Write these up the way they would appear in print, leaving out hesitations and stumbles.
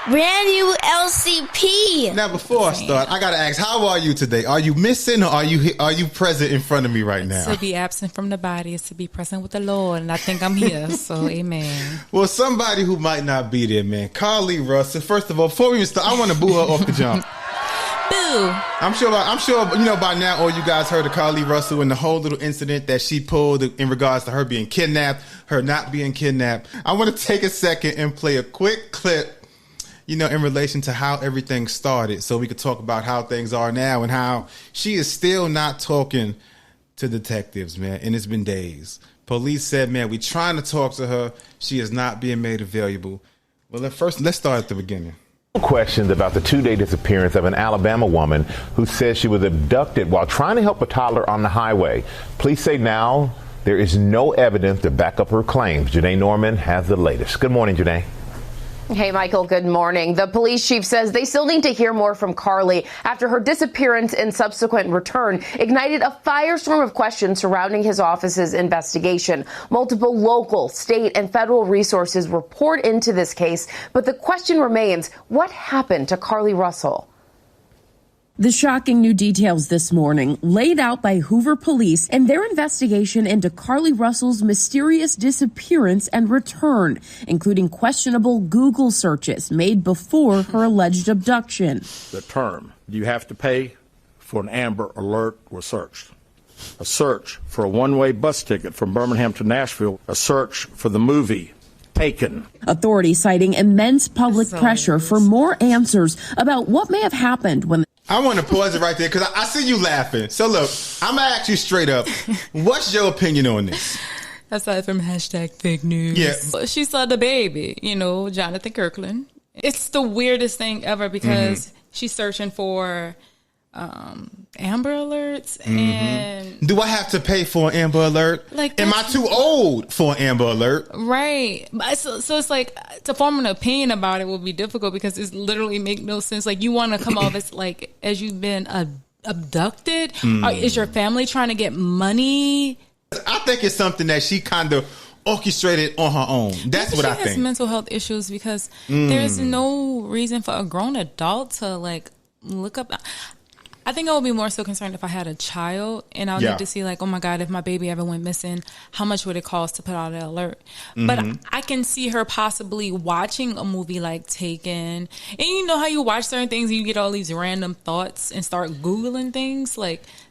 Brand new LCP. Now, before I start, I gotta ask, how are you today? Are you missing, or are you present in front of me right now? To be absent from the body is to be present with the Lord, and I think I'm here. So, amen. Well, somebody who might not be there, man. Carlee Russell. First of all, before we even start, I want to boo her off the jump. Boo. I'm sure by now all you guys heard of Carlee Russell and the whole little incident that she pulled in regards to her being kidnapped, her not being kidnapped. I want to take a second and play a quick clip, in relation to how everything started, so we could talk about how things are now and how she is still not talking to detectives, man. And it's been days. Police said, man, we trying to talk to her. She is not being made available. Well, let's start at the beginning. Questions about the 2-day disappearance of an Alabama woman who says she was abducted while trying to help a toddler on the highway. Police say now there is no evidence to back up her claims. Janae Norman has the latest. Good morning, Janae. Hey, Michael, good morning. The police chief says they still need to hear more from Carlee after her disappearance and subsequent return ignited a firestorm of questions surrounding his office's investigation. Multiple local, state, and federal resources were poured into this case, but the question remains, what happened to Carlee Russell? The shocking new details this morning laid out by Hoover Police and their investigation into Carlee Russell's mysterious disappearance and return, including questionable Google searches made before her alleged abduction. The term, you have to pay for an Amber Alert, was searched. A search for a one-way bus ticket from Birmingham to Nashville. A search for the movie Taken. Authorities citing immense public pressure for more answers about what may have happened when I want to pause it right there because I see you laughing. So look, I'm going to ask you straight up, what's your opinion on this? Aside from #fake news. Yeah. She saw the baby, Jonathan Kirkland. It's the weirdest thing ever because she's searching for Amber Alerts. And do I have to pay for an Amber Alert? Am I too old for an Amber Alert? Right. So it's like to form an opinion about it will be difficult because it's literally make no sense. Like you want to come off as you've been abducted. Is your family trying to get money? I think it's something that she kind of orchestrated on her own. That's what I think. She has mental health issues because there's no reason for a grown adult to look up. I think I would be more so concerned if I had a child and I'll need to see oh my God, if my baby ever went missing, how much would it cost to put out an alert? But I can see her possibly watching a movie like Taken. And you know how you watch certain things and you get all these random thoughts and start Googling things?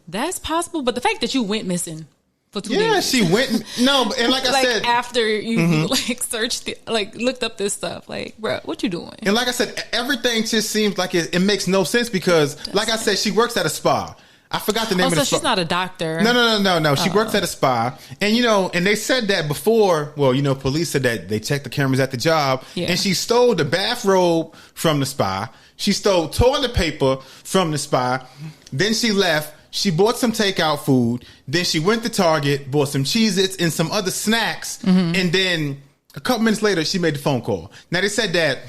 That's possible. But the fact that you went missing for 2 days. Yeah, she went. No, and like I said, after you searched, looked up this stuff, bro, what you doing? And like I said, everything just seems like it makes no sense because, like I said, she works at a spa. I forgot the name of the spa. So she's not a doctor. No. She works at a spa, and and they said that before. Well, police said that they checked the cameras at the job, and she stole the bathrobe from the spa. She stole toilet paper from the spa. Then she left. She bought some takeout food. Then she went to Target, bought some Cheez-Its and some other snacks. And then a couple minutes later, she made the phone call. Now, they said that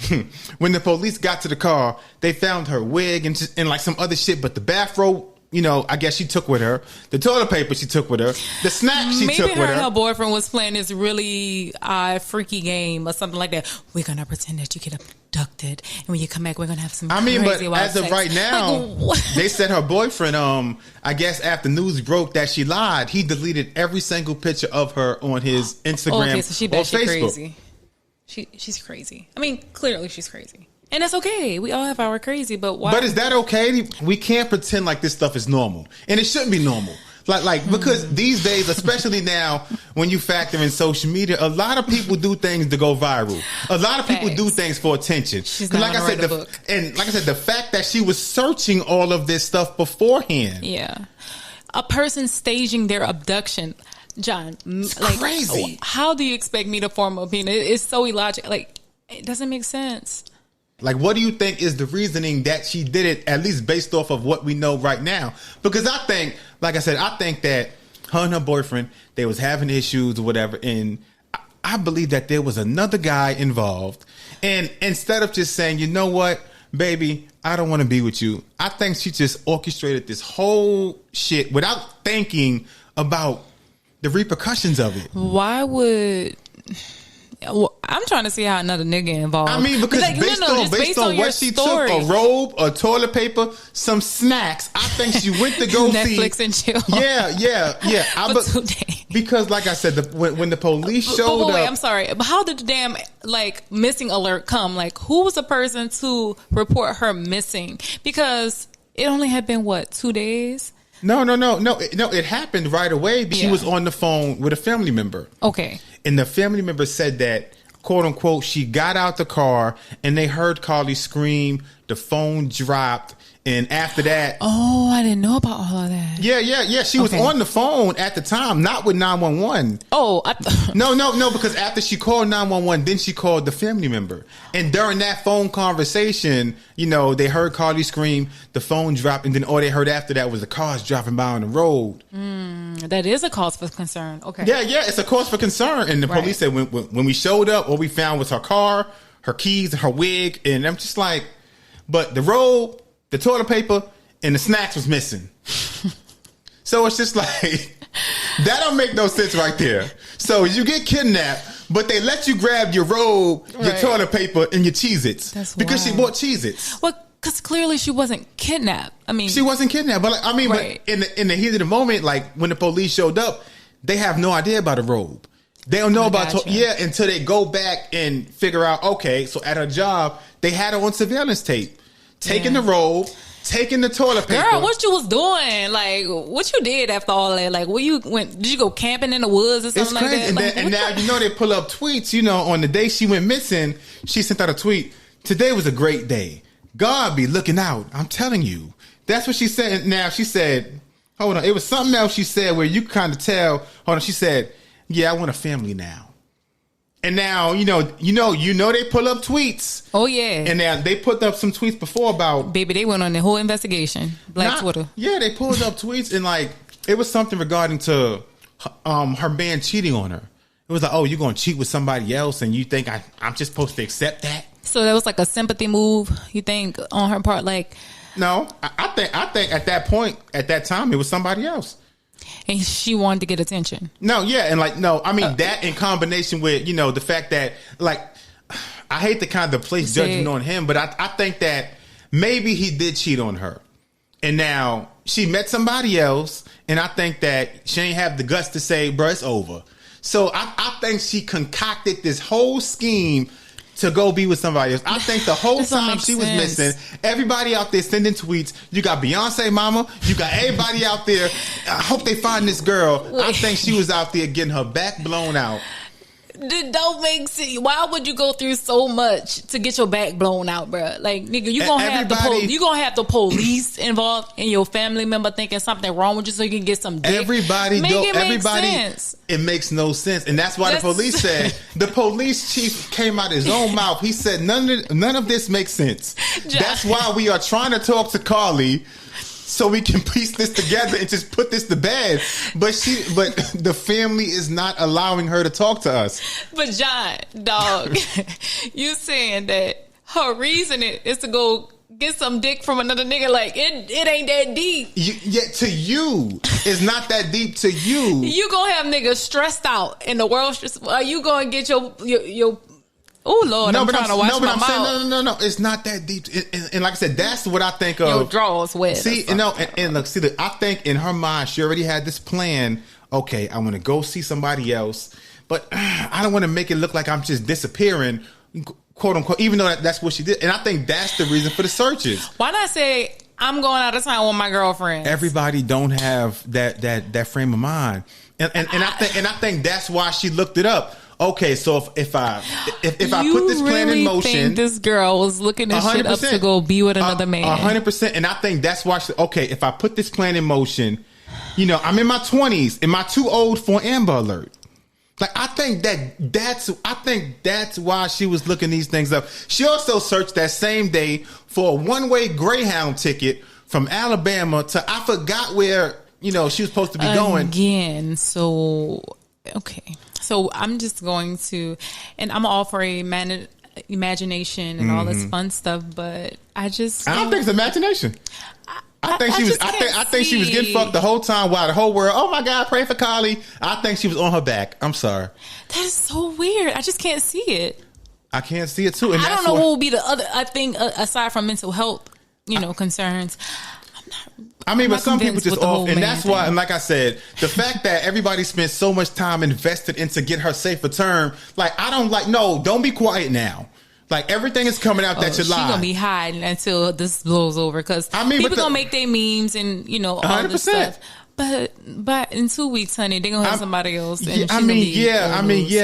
when the police got to the car, they found her wig and some other shit. But the bathrobe, I guess she took with her. The toilet paper she took with her. The snacks she took with her. Maybe her boyfriend was playing this really freaky game or something like that. We're going to pretend that you get abducted. And when you come back, we're going to have some crazy but as of right now, they said her boyfriend, I guess after news broke that she lied, he deleted every single picture of her on his Instagram okay, so she or bet she's Facebook. Crazy. She's crazy. I mean, clearly she's crazy. And that's okay. We all have our crazy, but why? But is that okay? We can't pretend like this stuff is normal. And it shouldn't be normal. Because these days, especially now, when you factor in social media, a lot of people do things to go viral. A lot of people do things for attention. She's not gonna write a book. And like I said, the fact that she was searching all of this stuff beforehand. Yeah. A person staging their abduction. John, crazy. How do you expect me to form an opinion? It's so illogical. It doesn't make sense. What do you think is the reasoning that she did it, at least based off of what we know right now? Because I think, like I said, I think that her and her boyfriend, they was having issues or whatever, and I believe that there was another guy involved. And instead of just saying, you know what, baby, I don't want to be with you, I think she just orchestrated this whole shit without thinking about the repercussions of it. Why would... I'm trying to see how another nigga involved. I mean, because like, based on what she took, a robe, a toilet paper, some snacks, I think she went to go Netflix see. and chill. Yeah. For 2 days. Because, like I said, when the police showed wait, up, I'm sorry, but how did the damn missing alert come? Like, who was the person to report her missing? Because it only had been 2 days. No. It happened right away. She was on the phone with a family member. Okay. And the family member said that, quote unquote, she got out the car and they heard Carlee scream. The phone dropped. And after that... Oh, I didn't know about all of that. Yeah. She was on the phone at the time, not with 911. Oh. No, because after she called 911, then she called the family member. And during that phone conversation, they heard Carlee scream, the phone dropped, and then all they heard after that was the cars dropping by on the road. That is a cause for concern. Okay. Yeah, it's a cause for concern. And the police said when we showed up, all we found was her car, her keys, and her wig. And I'm just like, but the robe, the toilet paper, and the snacks was missing. So it's just like, that don't make no sense right there. So you get kidnapped, but they let you grab your robe, your toilet paper, and your Cheez-Its. Because she bought Cheez-Its. Well, because clearly she wasn't kidnapped. I mean, she wasn't kidnapped. But but in the heat of the moment, like when the police showed up, they have no idea about a robe. They don't know until they go back and figure out, okay, so at her job, they had her on surveillance tape. Taking the robe, taking the toilet paper. Girl, what you was doing? Like, what you did after all that? Like, did you go camping in the woods or something like that? And now, they pull up tweets, on the day she went missing, she sent out a tweet. Today was a great day. God be looking out. I'm telling you. That's what she said. Now, she said, hold on. It was something else she said where you kind of tell. Hold on. She said, yeah, I want a family now. And now, they pull up tweets. Oh, yeah. And now they put up some tweets before about... Baby, they went on the whole investigation. Twitter. Yeah, they pulled up tweets and it was something regarding to her man cheating on her. It was like, oh, you're going to cheat with somebody else and you think I'm just supposed to accept that? So that was like a sympathy move, you think, on her part? No, I think at that point, at that time, it was somebody else. And she wanted to get attention. No, yeah, and that in combination with the fact that I hate to kind of place judgment on him, but I think that maybe he did cheat on her, and now she met somebody else, and I think that she ain't have the guts to say, "Bro, it's over." So I think she concocted this whole scheme to go be with somebody else. I think the whole time she was missing, everybody out there sending tweets. You got Beyonce mama. You got everybody out there. I hope they find this girl. I think she was out there getting her back blown out. That don't make sense. Why would you go through so much to get your back blown out, bro? Like, nigga, you gonna have the police involved and your family member thinking something wrong with you so you can get some dick. Everybody, sense. It makes no sense, and that's why the police said. The police chief came out his own mouth. He said none of this makes sense. That's why we are trying to talk to Carlee, so we can piece this together and just put this to bed. But the family is not allowing her to talk to us. But John, dog, you saying that her reason is to go get some dick from another nigga? Like, it ain't that deep. To you, it's not that deep to you. You gonna have niggas stressed out in the world. Are you gonna get your oh Lord, I'm trying to watch my mouth. No. It's not that deep. And like I said, that's what I think of. Your drawers wet. See, and look, I think in her mind she already had this plan. Okay, I want to go see somebody else, but I don't want to make it look like I'm just disappearing, quote unquote. Even though that's what she did, and I think that's the reason for the searches. Why not say I'm going out of town with my girlfriend? Everybody don't have that frame of mind, and I think that's why she looked it up. Okay, so if I put this plan in motion, think this girl was looking this shit up to go be with another man. 100%, and I think that's why. If I put this plan in motion, I'm in my 20s. Am I too old for Amber Alert? Like, I think that's why she was looking these things up. She also searched that same day for a one-way Greyhound ticket from Alabama to I forgot where she was supposed to be going again. So okay. So I'm just going to, and I'm all for imagination and all this fun stuff, but I don't think it's imagination. I think she was getting fucked the whole time while the whole world, oh my God, pray for Carlee. I think she was on her back. I'm sorry. That is so weird. I just can't see it. I can't see it too. And I don't know what will be the other. I think aside from mental health, concerns. But some people just off, and that's why. And like I said, the fact that everybody spent so much time invested into get her safe return, like I don't like. No, don't be quiet now. Like everything is coming out that you lied. She gonna be hiding until this blows over because people gonna make their memes and all 100%. This stuff. But in 2 weeks, honey, they're gonna have somebody else. And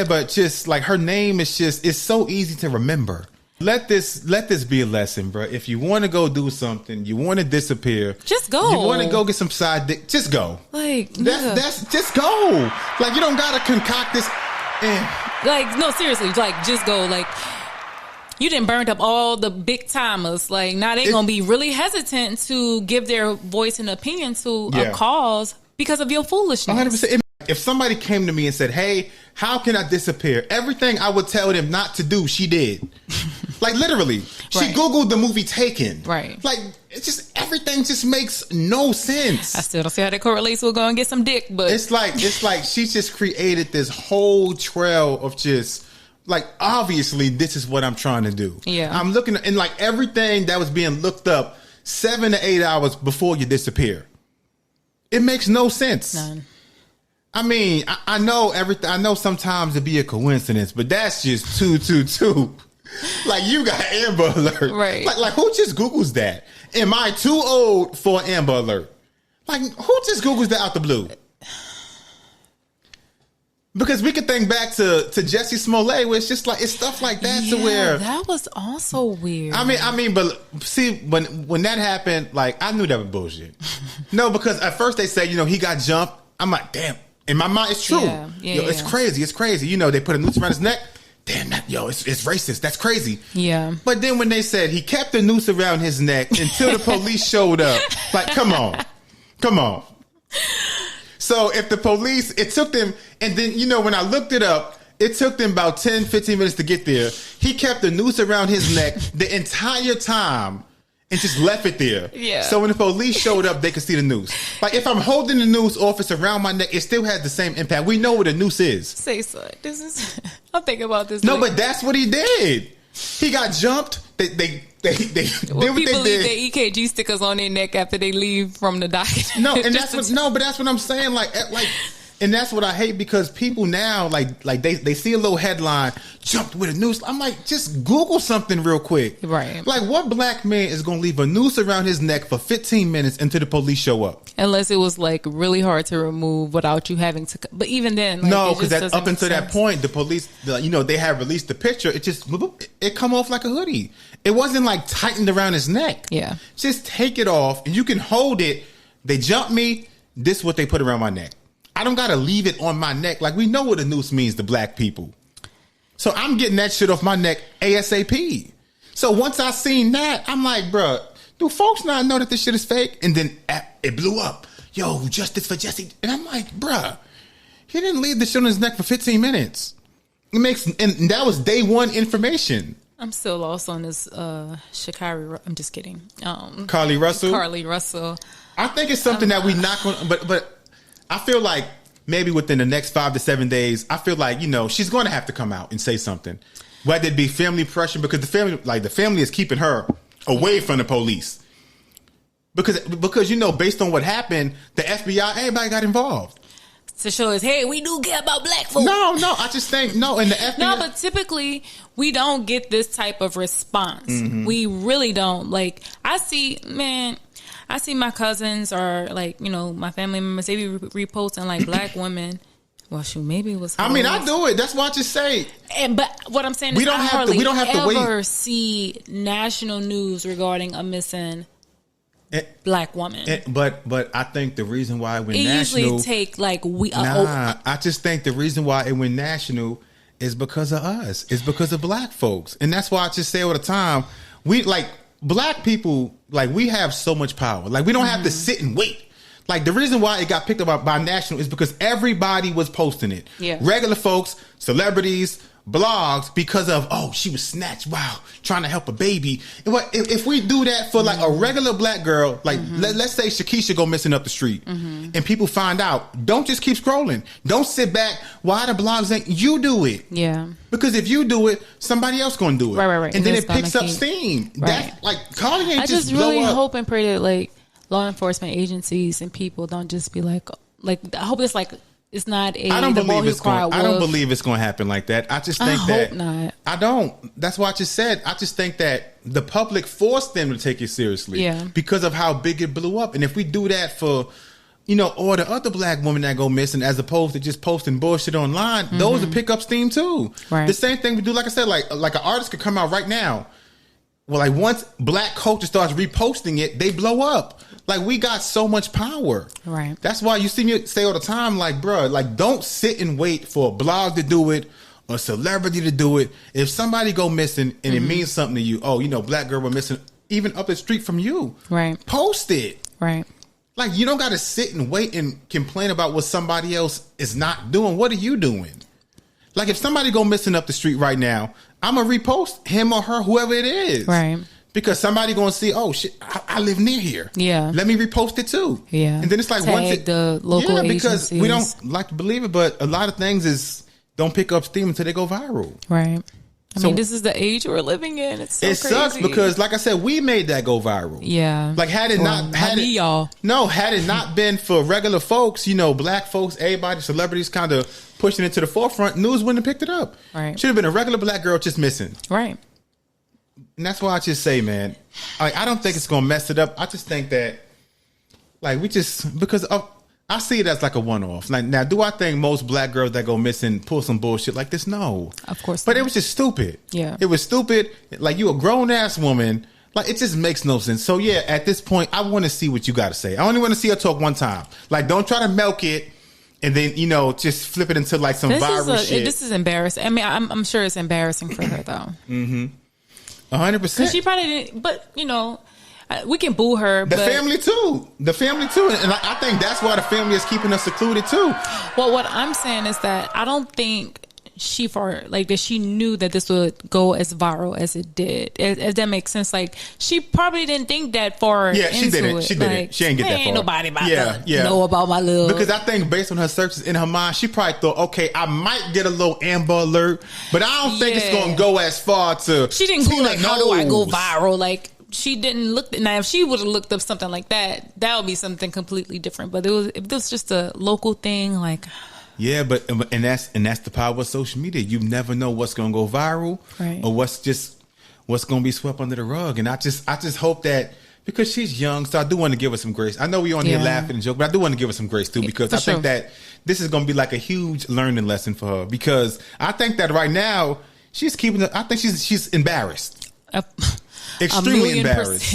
but just like her name is it's so easy to remember. Let this be a lesson, bro. If you want to go do something, you want to disappear, just go. You want to go get some side dick, just go. Like that's just go. Like you don't gotta concoct this. Like no, seriously, like just go. Like you done burned up all the big timers. Like now they gonna be really hesitant to give their voice and opinion to a cause because of your foolishness. 100%. If somebody came to me and said, "Hey, how can I disappear?" Everything I would tell them not to do, she did. Like literally, she Googled the movie Taken. Right. Like it's just everything just makes no sense. I still don't see how that correlates with going and get some dick, but it's like she just created this whole trail of just like obviously this is what I'm trying to do. Yeah. I'm looking and like everything that was being looked up 7 to 8 hours before you disappear. It makes no sense. None. I mean, I know everything. I know sometimes it'd be a coincidence, but that's just too. Like you got Amber Alert, right? Like who just Googles that? Am I too old for Amber Alert? Like who just Googles that out the blue? Because we could think back to Jussie Smollett, where it's just like it's stuff like that to where that was also weird. I mean, but see when that happened, like I knew that was bullshit. No, because at first they say he got jumped. I'm like, damn. In my mind, it's true. It's crazy. It's crazy. They put a noose around his neck. Damn, it's racist. That's crazy. Yeah. But then when they said he kept the noose around his neck until the police showed up, like, come on. So if the police, it took them, and then, when I looked it up, it took them about 10, 15 minutes to get there. He kept the noose around his neck the entire time. And just left it there. Yeah. So when the police showed up, they could see the noose. Like if I'm holding the noose or if it's around my neck, it still has the same impact. We know what a noose is. Say so. I'm thinking about this. No, but that's what he did. He got jumped. They did what they did. People leave their EKG stickers on their neck after they leave from the docket. No, and that's what I'm saying. Like. And that's what I hate because people now, like they see a little headline, jumped with a noose. I'm like, just Google something real quick. Right. Like, what black man is going to leave a noose around his neck for 15 minutes until the police show up? Unless it was, like, really hard to remove without you having to... But even then... Like, no, because up until that point, the police, they had released the picture. It just... It come off like a hoodie. It wasn't, like, tightened around his neck. Yeah. Just take it off, and you can hold it. They jumped me. This is what they put around my neck. I don't got to leave it on my neck. Like, we know what a noose means to black people. So I'm getting that shit off my neck ASAP. So once I seen that, I'm like, bruh, do folks not know that this shit is fake? And then it blew up. Yo, justice for Jussie. And I'm like, bruh, he didn't leave the shit on his neck for 15 minutes. And that was day one information. I'm still lost on this Sha'Carri. I'm just kidding. Carlee Russell? Carlee Russell. I think it's something that we not going to... But I feel like maybe within the next 5 to 7 days, I feel like, she's going to have to come out and say something. Whether it be family pressure, because the family is keeping her away from the police. Because based on what happened, the FBI, everybody got involved. To show us, hey, we do care about black folks. No, I just think, and the FBI... No, but typically, we don't get this type of response. Mm-hmm. We really don't. Like, I see my cousins or my family members, they be reposting like black women. Well, shoot, maybe it was. I mean, I do it. That's why I just say. But what I'm saying is, we don't have to ever see national news regarding a missing black woman. But I think the reason why it went national. It usually take I just think the reason why it went national is because of us. It's because of black folks, and that's why I just say all the time, black people, we have so much power. Like, we don't have to sit and wait. Like, the reason why it got picked up by national is because everybody was posting it. Yeah. Regular folks, celebrities, blogs because of, oh, she was snatched, wow, trying to help a baby. If we do that for like a regular black girl, like let's say Shakisha go missing up the street and people find out, don't just keep scrolling. Don't sit back. Why the blogs ain't, you do it. Yeah. Because if you do it, somebody else gonna do it. Right. And then it picks up steam. Right. That, like, Carlee ain't I just blow really up. hope and pray that like law enforcement agencies and people don't just be like I hope it's like, it's not a. I don't believe it's going. I don't believe it's going to happen like that. I just think that. Hope not. I don't. That's why I just said. I just think that the public forced them to take it seriously. Yeah. Because of how big it blew up, and if we do that for, or the other black women that go missing, as opposed to just posting bullshit online, those will pick up steam too. Right. The same thing we do. Like I said, like an artist could come out right now. Well, like once black culture starts reposting it, they blow up. Like, we got so much power. Right. That's why you see me say all the time, like, bro, like, don't sit and wait for a blog to do it, or a celebrity to do it. If somebody go missing and it means something to you, black girl went missing, even up the street from you. Right. Post it. Right. Like, you don't got to sit and wait and complain about what somebody else is not doing. What are you doing? Like, if somebody go missing up the street right now, I'm going to repost him or her, whoever it is. Right. Because somebody going to see, oh, shit, I live near here. Yeah. Let me repost it too. Yeah. And then it's like, Tag the local because agencies. we don't like to believe it, but a lot of things don't pick up steam until they go viral. Right. I So- mean, this is the age we're living in. It's so It crazy. sucks because, like I said, we made that go viral. Yeah. Like, had it not been for regular folks, black folks, everybody, celebrities kind of pushing it to the forefront, news wouldn't have picked it up. Right. Should have been a regular black girl just missing. Right. And that's why I just say, man, I don't think it's going to mess it up. I just think that, like, I see it as like a one-off. Like, now, do I think most black girls that go missing pull some bullshit like this? No. Of course But not. it was just stupid. Yeah. It was stupid. Like, you a grown-ass woman. Like, it just makes no sense. So, yeah, at this point, I want to see what you got to say. I only want to see her talk one time. Like, don't try to milk it and then, just flip it into, like, some viral shit. This is embarrassing. I mean, I'm sure it's embarrassing for her, though. Mm-hmm. 100%. Because she probably didn't, but, we can boo her. The family too. And I think that's why the family is keeping us secluded too. Well, what I'm saying is that I don't think that she knew that this would go as viral as it did. If that makes sense. Like, she probably didn't think that far into it. She didn't. She ain't get that far. Ain't nobody about to know about my little... Because I think based on her searches in her mind, she probably thought, okay, I might get a little Amber Alert, but I don't think it's going to go as far to... She didn't go like, how do I go knows? viral? Like, she didn't look. Now, if she would have looked up something like that, that would be something completely different. But if it was just a local thing, like... Yeah, but that's the power of social media. You never know what's going to go viral, right, or what's going to be swept under the rug. And I just hope that, because she's young, so I do want to give her some grace. I know we on here laughing and joking, but I do want to give her some grace too, because I think that this is going to be like a huge learning lesson for her. Because I think that right now she's I think she's embarrassed. Extremely embarrassed.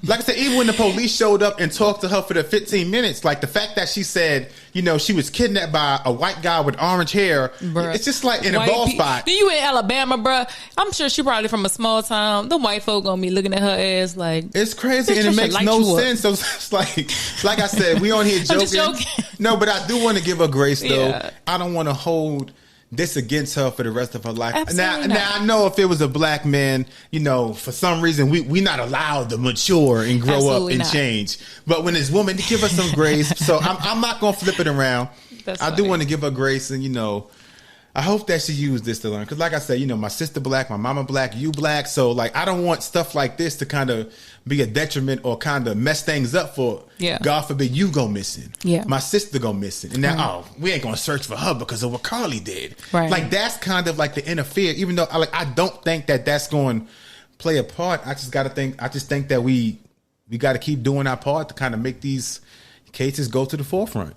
Like I said, even when the police showed up and talked to her for the 15 minutes, like the fact that she said, she was kidnapped by a white guy with orange hair, bruh, it's just like in a bald spot. You in Alabama, bruh? I'm sure she probably from a small town. The white folk gonna be looking at her ass like, it's crazy, and it makes no sense. So it's like I said, we on here joking. No, but I do want to give her grace though. Yeah. I don't want to hold this against her for the rest of her life. Absolutely now I know if it was a black man, for some reason we not allowed to mature and grow up and change. But when it's woman, give her some grace. So I'm not gonna flip it around. I do want to give her grace, and I hope that she used this to learn. Because like I said, my sister black, my mama black, you black. So like, I don't want stuff like this to kind of be a detriment or kind of mess things up for, God forbid, you go missing. Yeah. My sister go missing. And now, we ain't going to search for her because of what Carlee did. Right. Like, that's kind of like the interfere, even though I don't think that that's going to play a part. I just think that we got to keep doing our part to kind of make these cases go to the forefront.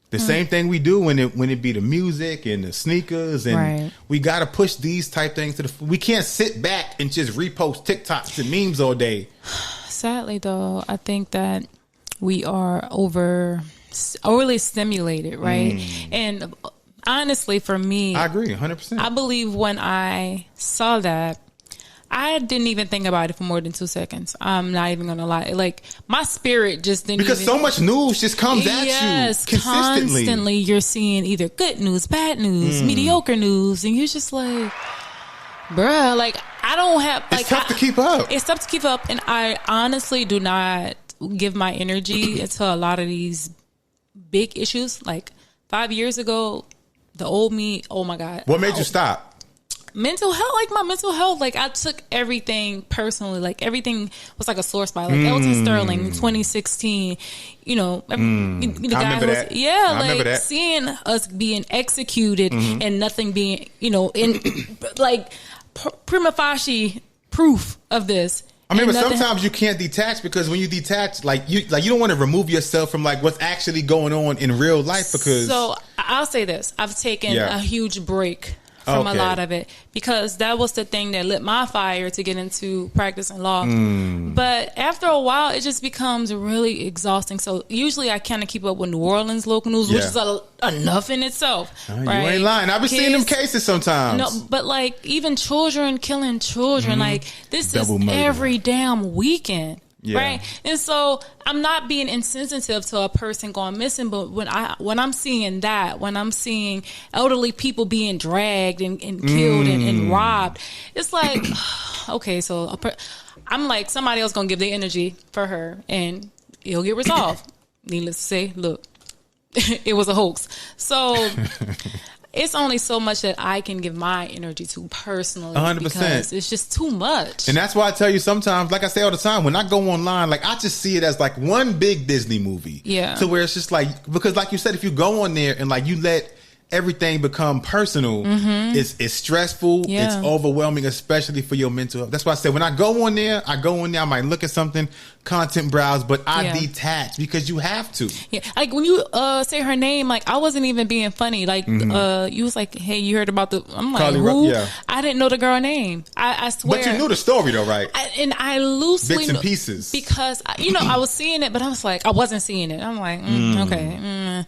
The same thing we do when it be the music and the sneakers, and we got to push these type things to we can't sit back and just repost TikToks and memes all day. Sadly, though, I think that we are overly stimulated, right? And honestly, for me, I agree 100%. I believe when I saw that, I didn't even think about it for more than 2 seconds. I'm not even gonna lie. Like, my spirit just didn't. Because so much news just comes at you consistently. Constantly, you're seeing either good news, bad news, mediocre news, and you're just like, bruh, like, I don't have. Like, it's tough to keep up. It's tough to keep up, and I honestly do not give my energy to a lot of these big issues. Like 5 years ago, the old me. Oh my God. What made you stop? Mental health, like my mental health, like I took everything personally, like everything was like a sore spot, like Elton Sterling, 2016, the guy who was, like seeing us being executed and nothing being, in like prima facie proof of this. I mean, but sometimes you can't detach, because when you detach, you don't want to remove yourself from like what's actually going on in real life. Because so I'll say this, I've taken a huge break from a lot of it, because that was the thing that lit my fire to get into practicing law. But after a while, it just becomes really exhausting. So usually I kind of keep up with New Orleans local news, which is enough in itself. You ain't lying. I've been seeing them cases sometimes. No, but like even children killing children, like this is every damn weekend. Yeah. Right. And so I'm not being insensitive to a person going missing, but when I'm seeing that, when I'm seeing elderly people being dragged and killed and robbed, it's like, okay, so I'm like, somebody else gonna give their energy for her and it'll get resolved. Needless to say, look, it was a hoax. So it's only so much that I can give my energy to personally. 100%. Because it's just too much. And that's why I tell you sometimes, like I say all the time, when I go online, like I just see it as like one big Disney movie. Yeah. To where it's just like, because like you said, if you go on there and like you let everything become personal, it's stressful, it's overwhelming, especially for your mental health. That's why I said when I go on there, I might look at something, content browse, but I detach, because you have to. Yeah, like when you say her name, like I wasn't even being funny. Like you was like, "Hey, you heard about the?" I'm like, Carlee "Who?" I didn't know the girl name. I swear. But you knew the story though, right? I loosely bits and pieces, because I was seeing it, but I was like, I wasn't seeing it. I'm like, okay,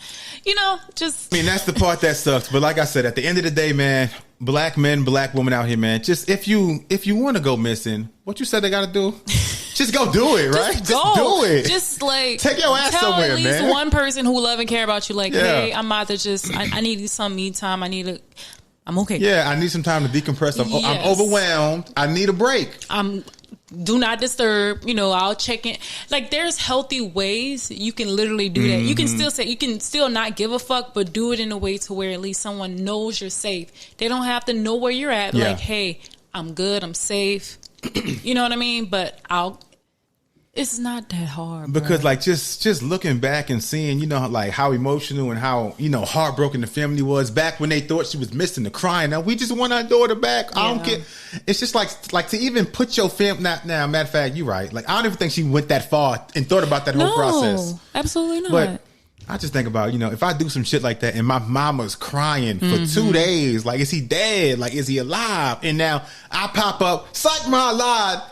just. I mean, that's the part that sucks. But like I said, at the end of the day, man, black men, black women out here, man, just if you want to go missing, what you said they got to do, just go do it, right? Just do it. Just like take your ass tell somewhere, at least man. One person who love and care about you, like, hey, I'm about to just, I need some me time. I'm okay. Yeah, I need some time to decompress. I'm overwhelmed. I need a break. Do not disturb, I'll check in. Like, there's healthy ways you can literally do that. You can still not give a fuck, but do it in a way to where at least someone knows you're safe. They don't have to know where you're at. Like, hey, I'm good, I'm safe. You know what I mean? But it's not that hard, because bro. like just looking back and seeing, like how emotional and how, heartbroken the family was back when they thought she was missing, the crying. Now we just want our daughter back. I don't care. It's just like to even put your family. Now, matter of fact, you're right. Like, I don't even think she went that far and thought about that whole process. Absolutely not. But I just think about, if I do some shit like that and my mama's crying for 2 days, like, is he dead? Like, is he alive? And now I pop up, psych, my alive.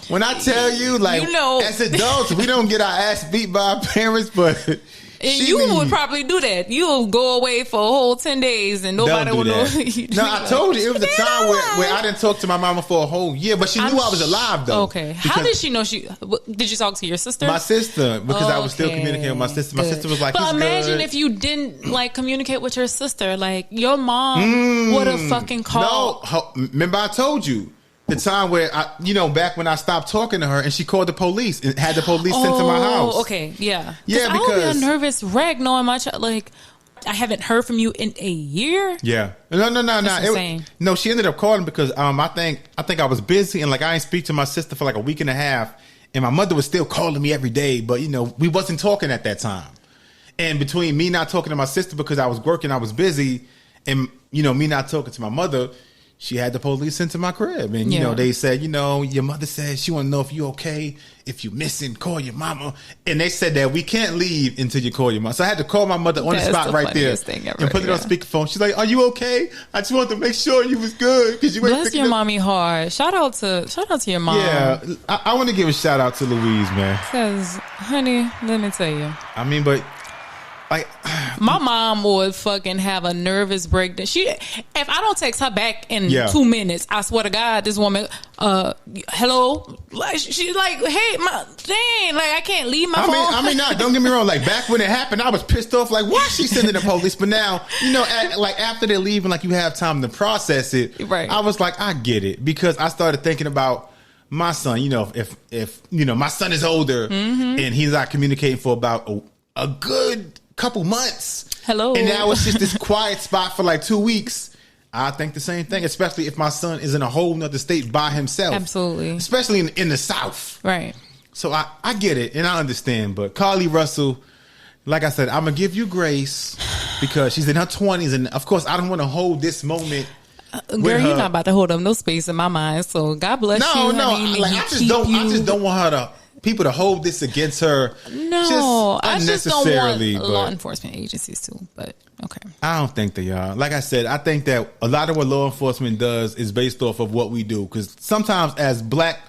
When I tell you, like, as adults, we don't get our ass beat by our parents, but... And you would probably do that. You'll go away for a whole 10 days and nobody would know. No, I told you, it was a time where I didn't talk to my mama for a whole year, but she knew I was alive, though. Okay. How did she know did you talk to your sister? My sister, because I was still communicating with my sister. My sister was like, but imagine if you didn't, like, communicate with your sister. Like, your mom would have fucking called. No, remember I told you. The time where back when I stopped talking to her and she called the police and had the police sent to my house. Okay, yeah. Yeah, because I would be a nervous wreck knowing my child. Like, I haven't heard from you in a year. Yeah, no. No, she ended up calling because I think I was busy and like I didn't speak to my sister for like a week and a half, and my mother was still calling me every day, but we wasn't talking at that time. And between me not talking to my sister because I was working, I was busy, and me not talking to my mother. She had the police sent to my crib. And, they said, your mother said she want to know if you okay. If you missing, call your mama. And they said that we can't leave until you call your mom. So I had to call my mother on the spot right there and put it on speakerphone. She's like, are you okay? I just wanted to make sure you was good. Cause you bless your mommy hard. Shout out to your mom. Yeah. I want to give a shout out to Louise, man. Because, honey, let me tell you. I mean, but Like, my mom would fucking have a nervous breakdown. If I don't text her back in 2 minutes, I swear to God, this woman, hello, like, she's like, hey, dang, like I can't leave my phone. I mean, don't get me wrong. Like back when it happened, I was pissed off. Like, why is she sending the police? But now, like after they're leaving, like you have time to process it. Right. I was like, I get it, because I started thinking about my son. If my son is older and he's not communicating for about a good couple months. Hello. And now it's just this quiet spot for like 2 weeks. I think the same thing, especially if my son is in a whole nother state by himself. Absolutely. Especially in the South. Right. So I get it and I understand. But Carlee Russell, like I said, I'm going to give you grace because she's in her 20s. And of course, I don't want to hold this moment. Girl, you're not about to hold up no space in my mind. So God bless you. No. I just don't want people to hold this against her. No, I just don't want but law enforcement agencies to. But okay, I don't think they are. Like I said, I think that a lot of what law enforcement does is based off of what we do. Because sometimes, as black,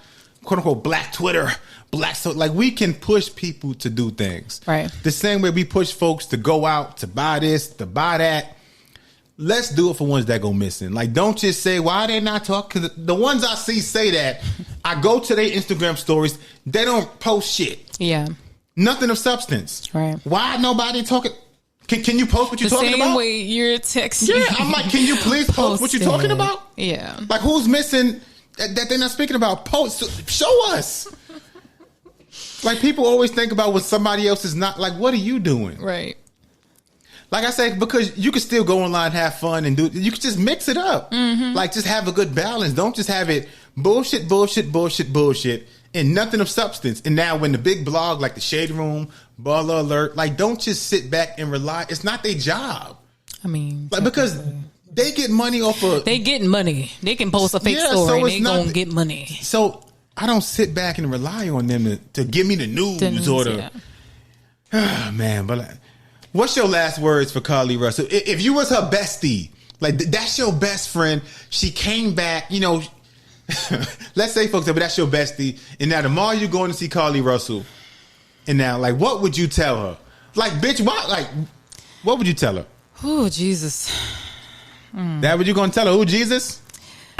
quote unquote, black Twitter, like we can push people to do things. Right. The same way we push folks to go out to buy this, to buy that. Let's do it for ones that go missing. Like, don't just say, why are they not talking? Because the ones I see say that, I go to their Instagram stories, they don't post shit. Yeah. Nothing of substance. Right. Why nobody talking? Can you post what you're talking about? The same way you're texting. Yeah, I'm like, can you please post what you're talking about? Yeah. Like, who's missing that they're not speaking about? Post. Show us. Like, people always think about what somebody else is not. Like, what are you doing? Right. Like I say, because you can still go online, have fun, and you can just mix it up. Mm-hmm. Like, just have a good balance. Don't just have it bullshit, and nothing of substance. And now when the big blog, like the Shade Room, Baller Alert, like, don't just sit back and rely. It's not their job. I mean, like, because they get money off of... They get money. They can post a fake story and they gonna get money. So I don't sit back and rely on them to give me the news or the... Yeah. Man, but... What's your last words for Carlee Russell? If you was her bestie, like that's your best friend, she came back, let's say, folks, but that's your bestie, and now tomorrow you're going to see Carlee Russell, and now, like, what would you tell her? Like, bitch, what? Like, what would you tell her? Oh, Jesus. That what you going to tell her? Who, Jesus?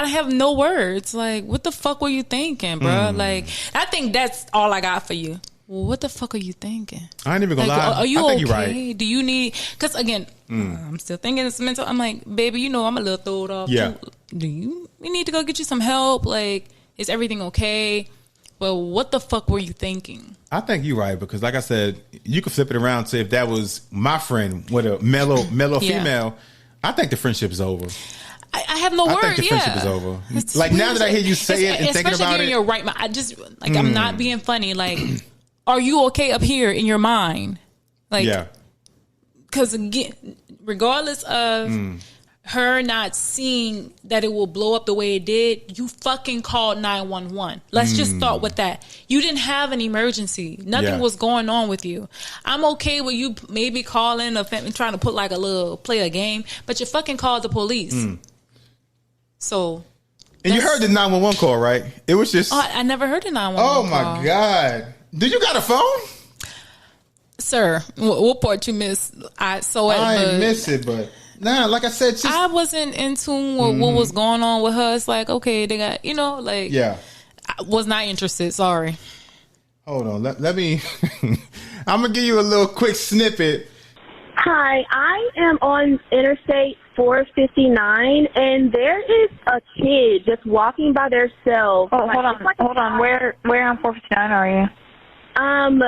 I have no words. Like, what the fuck were you thinking, bro? Like, I think that's all I got for you. Well, what the fuck are you thinking? I ain't even gonna lie. Are you I think okay? You're right. Do you need? Because again, I'm still thinking it's mental. I'm like, baby, I'm a little throwed off. Yeah. Too. We need to go get you some help? Like, is everything okay? Well, what the fuck were you thinking? I think you're right, because like I said, you could flip it around to if that was my friend with a mellow female. I think the friendship is over. I have no words. I think the friendship is over. It's like, now that I hear you say it and thinking about it, you're right. I just like I'm not being funny. Like, are you okay up here in your mind? Like, yeah. Because again, regardless of her not seeing that it will blow up the way it did, you fucking called 911. Let's just start with that. You didn't have an emergency. Nothing was going on with you. I'm okay with you maybe calling or trying to put like a little play a game, but you fucking called the police. So. And you heard the 911 call, right? It was just. Oh, I never heard the 911 call. Oh my God. Did you got a phone? Sir, what part you missed? I ain't miss it, but nah, like I said, I wasn't in tune with what was going on with her. It's like, okay, they got, I was not interested. Sorry. Hold on. Let me, I'm going to give you a little quick snippet. Hi, I am on Interstate 459, and there is a kid just walking by themselves. Oh, hold on. Where on 459 are you? I'm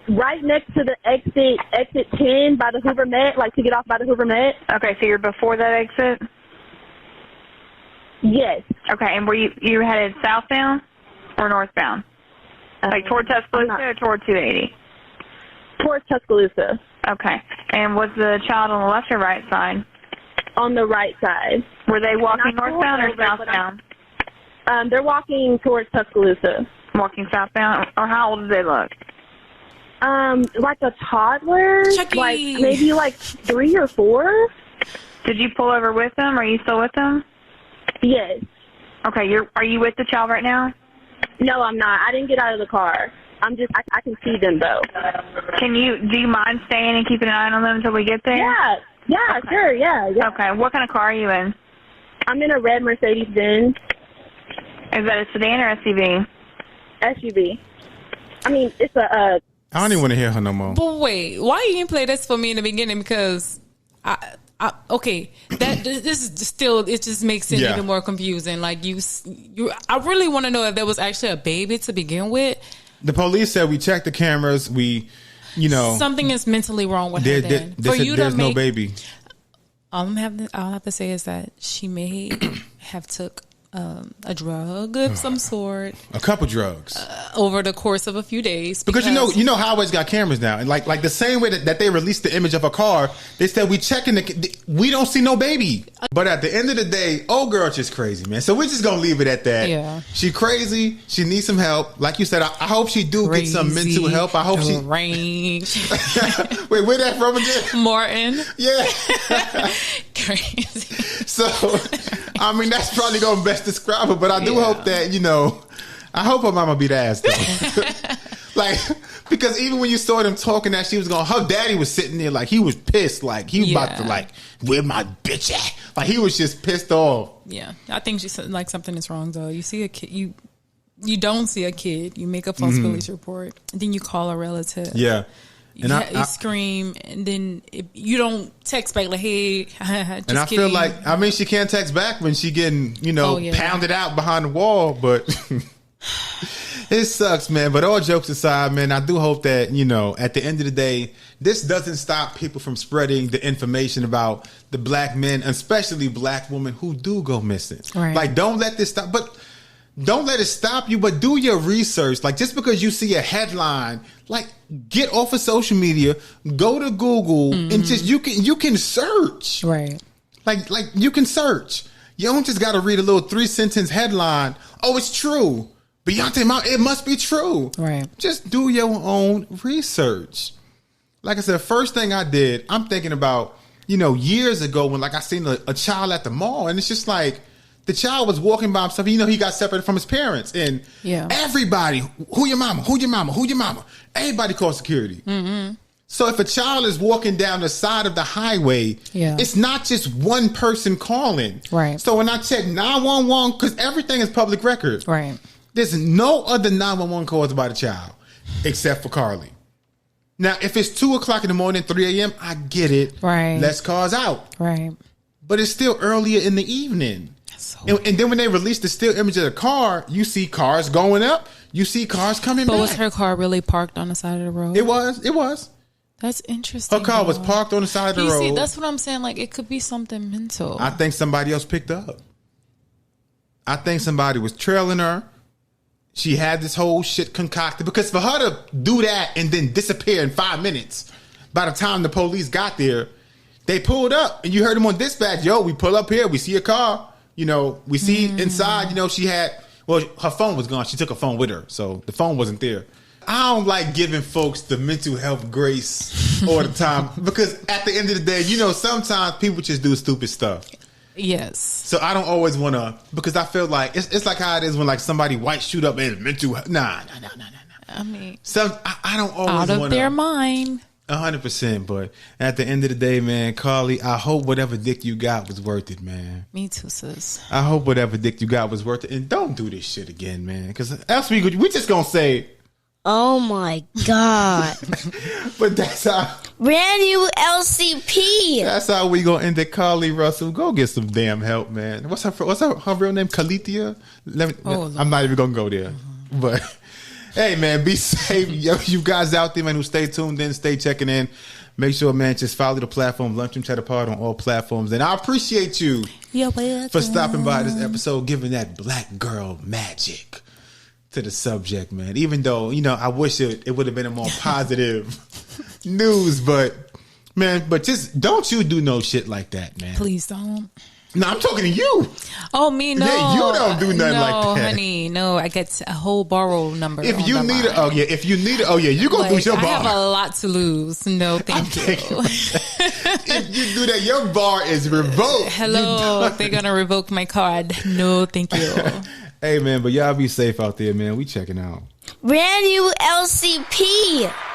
right next to the exit 10 by the Hoover Met, like to get off by the Hoover Met. Okay, so you're before that exit? Yes. Okay, and were you headed southbound or northbound? Like toward Tuscaloosa or toward 280? Towards Tuscaloosa. Okay, and was the child on the left or right side? On the right side. Were they walking northbound or southbound? They're walking towards Tuscaloosa. Walking southbound? Or how old do they look? Like a toddler. Chucky. Like maybe like 3 or 4. Did you pull over with them? Are you still with them? Yes. Okay, are you with the child right now? No, I'm not. I didn't get out of the car. I can see them though. Do you mind staying and keeping an eye on them until we get there? Yeah, sure, yeah. Okay, what kind of car are you in? I'm in a red Mercedes-Benz. Is that a sedan or SUV? SUV. I mean, it's a... I don't even want to hear her no more. But wait, why you didn't play this for me in the beginning? Because okay, this is still, it just makes it even more confusing. Like I really want to know if there was actually a baby to begin with. The police said we checked the cameras. Something is mentally wrong with her. Then there's no baby. All I have to say is that she may have took a drug of some sort, a couple drugs over the course of a few days. Because you know highways got cameras now, and like the same way that they released the image of a car, they said we checking we don't see no baby. But at the end of the day, old girl just crazy, man. So we're just gonna leave it at that. Yeah, she crazy. She needs some help. Like you said, I hope she do get some mental help. I hope she. Wait, where that from again? Martin. Yeah. Crazy. So, I mean, that's probably gonna best describe her. But I do hope that I hope her mama beat ass though. Like, because even when you saw them talking that she was going, her daddy was sitting there like he was pissed, like he was about to like, where my bitch at? Like he was just pissed off. Yeah, I think she said like something is wrong though. You see a kid, you don't see a kid, you make a false police report, and then you call a relative. Yeah. And you scream, and then you don't text back like, "Hey." And I feel like, I mean, she can't text back when she getting, pounded out behind the wall. But it sucks, man. But all jokes aside, man, I do hope that at the end of the day, this doesn't stop people from spreading the information about the black men, especially black women who do go missing. Right. Like, don't let this stop. But don't let it stop you, but do your research. Like, just because you see a headline, like, get off of social media, go to Google, and just you can search. Right. Like you can search. You don't just got to read a little 3-sentence headline. Oh, it's true. Beyonce, it must be true. Right. Just do your own research. Like I said, first thing I did, I'm thinking about, years ago when I seen a child at the mall, and it's just like, the child was walking by himself. He got separated from his parents. And everybody, who your mama? Who your mama? Who your mama? Everybody called security. Mm-hmm. So if a child is walking down the side of the highway, it's not just one person calling. Right. So when I check 911, because everything is public record. Right. There's no other 911 calls about a child except for Carlee. Now, if it's 2 o'clock in the morning, 3 a.m., I get it. Right. Less cars out. Right. But it's still earlier in the evening. And then when they released the still image of the car, you see cars going up. You see cars coming back. But was her car really parked on the side of the road? It was. That's interesting. Her car was parked on the side of the road. See, that's what I'm saying. Like, it could be something mental. I think somebody else picked up. I think somebody was trailing her. She had this whole shit concocted. Because for her to do that and then disappear in 5 minutes, by the time the police got there, they pulled up. And you heard them on dispatch. Yo, we pull up here. We see a car. We see inside, she had, her phone was gone. She took her phone with her. So the phone wasn't there. I don't like giving folks the mental health grace all the time because at the end of the day, sometimes people just do stupid stuff. Yes. So I don't always want to, because I feel like it's like how it is when somebody white shoot up in mental health. Nah. I mean, I don't always want to. Out of their mind. 100%, but at the end of the day, man, Carlee, I hope whatever dick you got was worth it, man. Me too, sis. I hope whatever dick you got was worth it, and don't do this shit again, man, because else we just gonna say, oh my God. But that's how brand new LCP. That's how we gonna end it. Carlee Russell, go get some damn help, man. What's her real name? Kalithia? I'm not even gonna go there, but. Hey, man, be safe. Yo, you guys out there, man, who stay tuned in, stay checking in. Make sure, man, just follow the platform, Lunchroom Chatter Pod on all platforms. And I appreciate you for stopping by this episode, giving that black girl magic to the subject, man. Even though, I wish it would have been a more positive news. But, man, just don't you do no shit like that, man. Please don't. No, I'm talking to you. Oh, me, no. Yeah, you don't do nothing like that. No, honey, no. I get a whole borrow number. If you need it, you go lose your bar. I have a lot to lose. No, thank you. If you do that, your bar is revoked. Hello, they're going to revoke my card. No, thank you. Hey, man, but y'all be safe out there, man. We checking out. Brand new LCP.